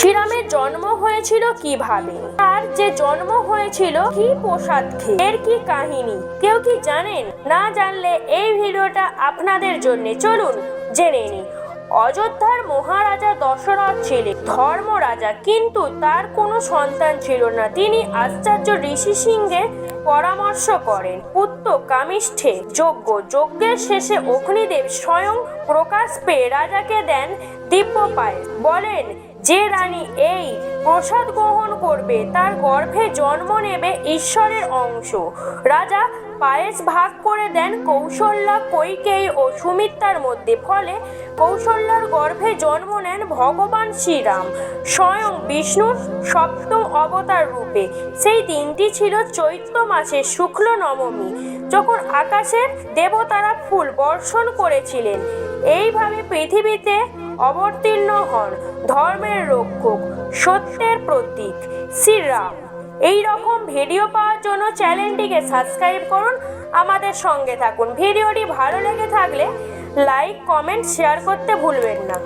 শ্রীরামের জন্ম হয়েছিল কিভাবে, তার যে জন্ম হয়েছিল কি প্রসাদ খেয়ে, এর কি কাহিনী কেউ কি জানেন? না জানলে এই ভিডিওটা আপনাদের জন্য, চলুন জেনে নিই। অযোধ্যার মহারাজা দশরথ ছিলেন ধর্মরাজা, কিন্তু তার কোনো সন্তান ছিল না। তিনি আচার্য ঋষি সিংহের পরামর্শ করেন পুত্র কামিষ্ঠে যজ্ঞের শেষে অগ্নিদেব স্বয়ং প্রকাশ পেয়ে রাজাকে দেন দিব্য পায়েস। বলেন, যে রানী এই প্রসাদ গ্রহণ করবে তার গর্ভে জন্ম নেবে ঈশ্বরের অংশ। রাজা পায়েস ভাগ করে দেন কৌশল্যা, কৈকেয়ী ও সুমিত্রার মধ্যে। ফলে কৌশল্যার গর্ভে জন্ম নেন ভগবান শ্রীরাম, স্বয়ং বিষ্ণুর সপ্তম অবতার রূপে। সেই দিনটি ছিল চৈত্র মাসের শুক্ল নবমী, যখন আকাশের দেবতারা ফুল বর্ষণ করেছিলেন। এইভাবে পৃথিবীতে অবতীর্ণ হন ধর্মের রক্ষক, সত্যের প্রতীক শ্রীরাম। এই রকম ভিডিও পাওয়ার জন্য চ্যানেলটিকে সাবস্ক্রাইব করুন, আমাদের সঙ্গে থাকুন। ভিডিওটি ভালো লেগে থাকলে লাইক, কমেন্ট, শেয়ার করতে ভুলবেন না।